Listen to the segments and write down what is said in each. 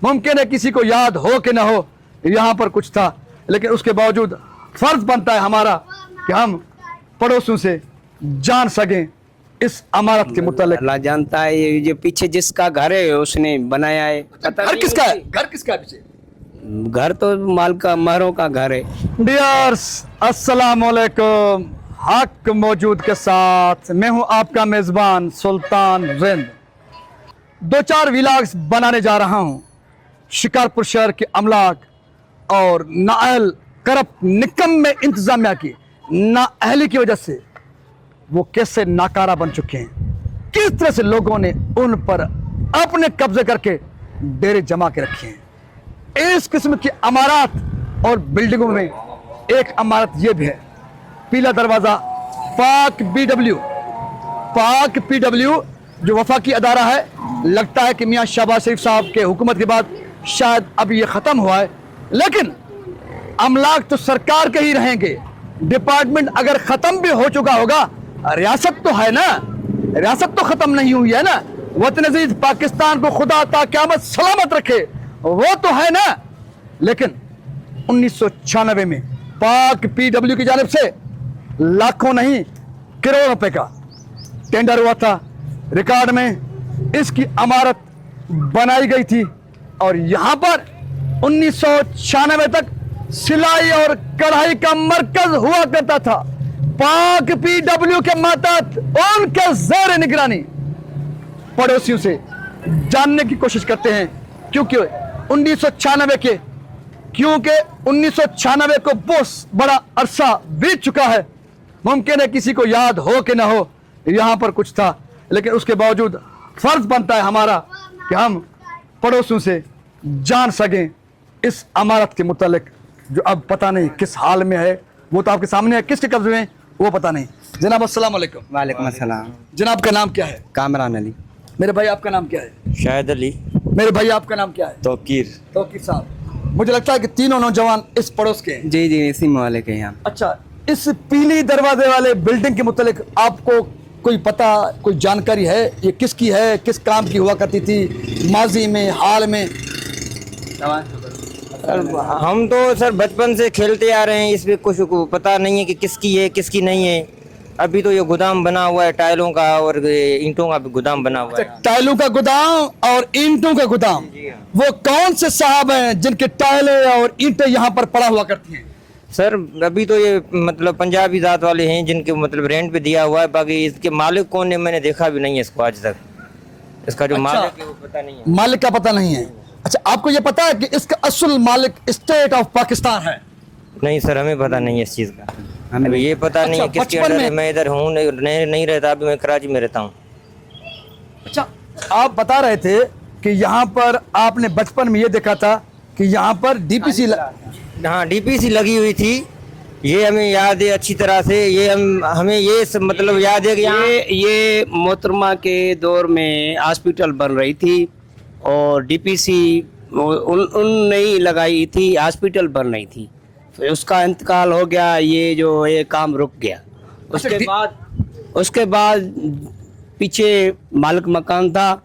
मुमकिन है किसी को याद हो कि ना हो यहाँ पर कुछ था, लेकिन उसके बावजूद फर्ज बनता है हमारा कि हम पड़ोसियों से जान सकें इस अमारत के मुतालिक। अल्लाह जानता है ये जो पीछे जिसका घर है उसने बनाया है। घर किसका है? घर किसका है पीछे? घर तो माल का महरों का घर है। डियर्स अस्सलाम वालेकुम, हक मौजूद के साथ मैं हूं आपका मेज़बान सुल्तान रिंद। 2-4 व्लॉग्स बनाने जा रहा हूं शिकारपुर शहर के अमलाक और नाअहल करप्ट निकम्मे इंतजामिया की नाअहली की वजह से वो कैसे नाकारा बन चुके हैं, किस तरह से लोगों ने उन पर अपने कब्जे करके डेरे जमा के रखे हैं। इस किस्म की अमारत और बिल्डिंगों में एक अमारत ये भी है, पीला दरवाज़ा पाक पीडब्ल्यू जो वफाकी अदारा है। लगता है कि मियाँ शहबाज शरीफ साहब के हुकूमत के बाद शायद अब ये ख़त्म हुआ है, लेकिन अमलाक तो सरकार के ही रहेंगे। डिपार्टमेंट अगर ख़त्म भी हो चुका होगा, रियासत तो है ना, रियासत तो ख़त्म नहीं हुई है ना। वतन अजीज पाकिस्तान को खुदा ता क़यामत सलामत रखे, वो तो है ना। लेकिन 1996 में पाक पीडब्ल्यू की जानिब से लाखों नहीं करोड़ों रुपए का टेंडर हुआ था, रिकॉर्ड में इसकी अमारत बनाई गई थी और यहाँ पर 1996 तक सिलाई और कढ़ाई का मरकज हुआ करता था। पाक पीडब्ल्यू के मातहत उनके ज़ेर निगरानी पड़ोसियों से जानने की कोशिश करते हैं, क्योंकि 1996 को बहुत बड़ा अरसा बीत चुका है। मुमकिन है किसी को याद हो कि ना हो यहाँ पर कुछ था, लेकिन उसके बावजूद फर्ज बनता है हमारा कि हम पड़ोसियों से जान सकें इस अमारत के मुतालिक, जो अब पता नहीं किस हाल में है। वो तो आपके सामने है, किसके कब्जे में वो पता नहीं। जनाब अस्सलाम वालेकुम। वालेकुम अस्सलाम। जनाब का नाम क्या है? कामरान अली। मेरे भाई आपका नाम क्या है? शाहिद अली। मेरे भाई आपका नाम क्या है? तौकीर साहब। मुझे लगता है कि तीनों नौजवान इस पड़ोस के हैं। जी जी इसी मोहल्ले के यहाँ। अच्छा, इस पीली दरवाजे वाले बिल्डिंग के मुतालिक आपको कोई पता, कोई जानकारी है? ये किसकी है, किस काम की हुआ करती थी माजी में, हाल में? हम तो सर बचपन से खेलते आ रहे हैं, इसमें कुछ को पता नहीं है कि किसकी है किसकी नहीं है। अभी तो ये गोदाम बना हुआ है टाइलों का और ईंटों का भी गोदाम बना हुआ है। टाइलों का गोदाम और ईंटों का गोदाम, वो कौन से साहब हैं जिनके टाइलें और ईंटें यहाँ पर पड़ा हुआ करती हैं? सर अभी तो ये मतलब पंजाबी जात वाले हैं जिनके मतलब रेंट पे दिया हुआ है। बाकी इसके मालिक कौन है मैंने देखा भी नहीं है इसको आज तक। इसका जो मालिक है वो पता नहीं है। मालिक का पता नहीं है। अच्छा, आपको ये पता है कि इसका असल मालिक स्टेट ऑफ पाकिस्तान है? नहीं सर, हमें पता नहीं है इस चीज़ का। हमें ये पता नहीं है किसके अंडर है। मैं इधर हूँ नहीं रहता, अभी मैं कराची में रहता हूँ। अच्छा, आप बता रहे थे कि यहाँ पर आपने बचपन में ये देखा था कि यहाँ पर डीपीसी हाँ डीपीसी लगी हुई थी, ये हमें याद है अच्छी तरह से। ये हमें ये सब मतलब याद है कि ये मोहतरमा के दौर में हॉस्पिटल बन रही थी और डीपीसी उनने ही लगाई थी, हॉस्पिटल बन रही थी। फिर उसका इंतकाल हो गया, ये काम रुक गया। उसके बाद पीछे मालिक मकान था,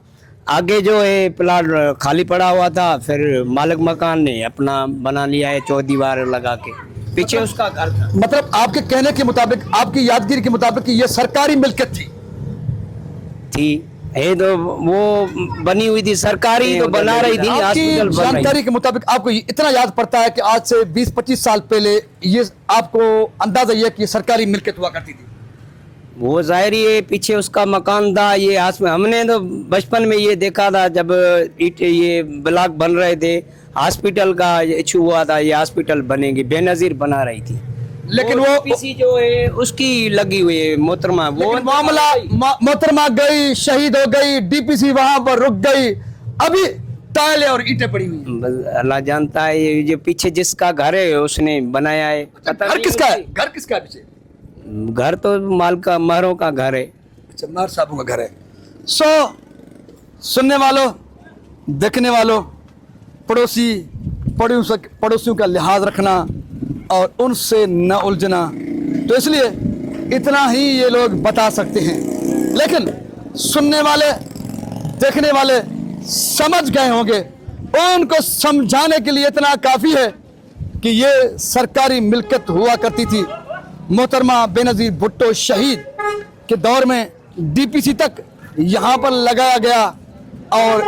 आगे जो है प्लाट खाली पड़ा हुआ था, फिर मालिक मकान ने अपना बना लिया है चौदीवार लगा के। पीछे उसका घर था। मतलब आपके कहने के मुताबिक, आपकी यादगिरी के मुताबिक ये सरकारी मिल्कियत थी। ये तो वो बनी हुई थी, सरकारी तो बना रही थी। आपकी जानकारी के मुताबिक आपको इतना याद पड़ता है कि आज से 20-25 साल पहले ये आपको अंदाजा ये कि सरकारी मिल्कियत हुआ करती थी? वो जाहिर है पीछे उसका मकान था। ये हमने तो बचपन में ये देखा था जब ये ब्लॉक बन रहे थे, हॉस्पिटल का इशू हुआ था, ये हॉस्पिटल बनेगी, बेनजीर बना रही थी। लेकिन वो पीसी जो है उसकी लगी हुई है मोहतरमा। वो मामला मोहतरमा गई, शहीद हो गई, डीपीसी वहां पर रुक गई, अभी टाइलें और ईंटें पड़ी हुई। अल्लाह जानता है ये जो पीछे जिसका घर है उसने बनाया है। घर किसका है? घर किसका है पीछे? घर तो माल का महरों का घर है। अच्छा, महर साहबों का घर है। सुनने वालों, देखने वालों, पड़ोसियों का लिहाज रखना और उनसे न उलझना, तो इसलिए इतना ही ये लोग बता सकते हैं। लेकिन सुनने वाले, देखने वाले समझ गए होंगे उनको समझाने के लिए इतना काफ़ी है कि ये सरकारी मिल्कियत हुआ करती थी। मोहतरमा बेनज़ीर भुट्टो शहीद के दौर में डीपीसी तक यहाँ पर लगाया गया और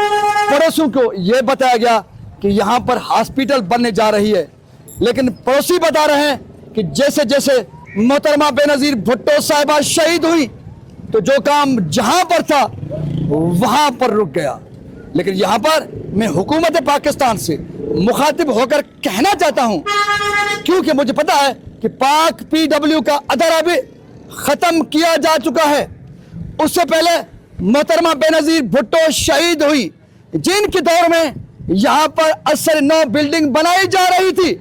पड़ोसियों को ये बताया गया कि यहाँ पर हॉस्पिटल बनने जा रही है, लेकिन पड़ोसी बता रहे हैं कि जैसे जैसे मोहतरमा बेनज़ीर भुट्टो साहिबा शहीद हुई तो जो काम जहाँ पर था वहाँ पर रुक गया। लेकिन यहाँ पर मैं हुकूमत पाकिस्तान से मुखातिब होकर कहना चाहता हूँ, क्योंकि मुझे पता है कि पाक PW का अदारा भी ख़त्म किया जा चुका है। उससे पहले मोहतरमा बेनज़ीर भुट्टो शहीद हुई, जिनके दौर में यहाँ पर असर 9 बिल्डिंग बनाई जा रही थी।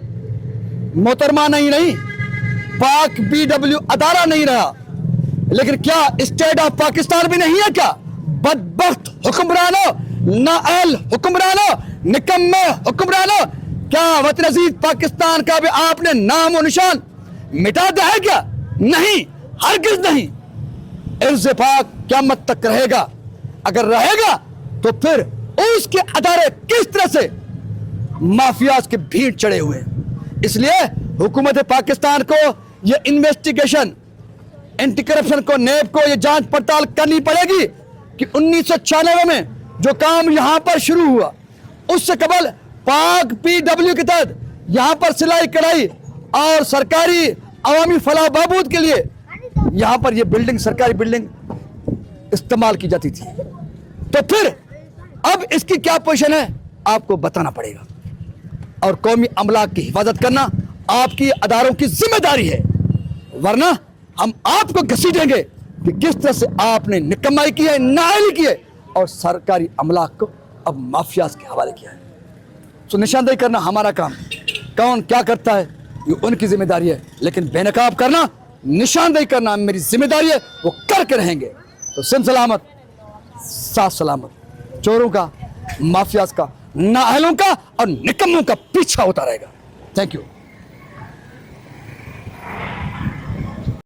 मोहतरमा नहीं पाक PW अदारा नहीं रहा, लेकिन क्या स्टेट ऑफ पाकिस्तान भी नहीं है क्या? बदबख्त हुक्मरानों, नाअहल हुक्मरानों, निकम्मे हुक्मरानों, क्या वतन अजीज पाकिस्तान का भी आपने नाम और निशान मिटा दिया है क्या? नहीं, हरगिज़ नहीं। इर्ज़ पाक क़यामत तक रहेगा। अगर रहेगा तो फिर उसके अदारे किस तरह से माफियाज के भीड़ चढ़े हुए हैं। इसलिए हुकूमत पाकिस्तान को ये इन्वेस्टिगेशन, एंटी करप्शन को, नेब को ये जांच पड़ताल करनी पड़ेगी कि 1996 में जो काम यहाँ पर शुरू हुआ, उससे कबल पाक PW के तहत यहाँ पर सिलाई कढ़ाई और सरकारी अवामी फलाह बहबूद के लिए यहाँ पर ये बिल्डिंग, सरकारी बिल्डिंग इस्तेमाल की जाती थी। तो फिर अब इसकी क्या पोजीशन है आपको बताना पड़ेगा, और कौमी अमलाक की हिफाजत करना आपकी अदारों की जिम्मेदारी है, वरना हम आपको घसीटेंगे कि किस तरह से आपने निकम्माई की है, नाअहली की है और सरकारी अमलाक को अब माफियाज के हवाले किया है। तो निशानदेही करना हमारा काम, कौन क्या करता है ये उनकी जिम्मेदारी है, लेकिन बेनकाब करना, निशानदेही करना मेरी जिम्मेदारी है, वो करके रहेंगे। तो सिम सलामत, साथ सलामत, चोरों का, माफियाज का, नाअहलों का और निकम्मों का पीछा होता रहेगा। Thank you.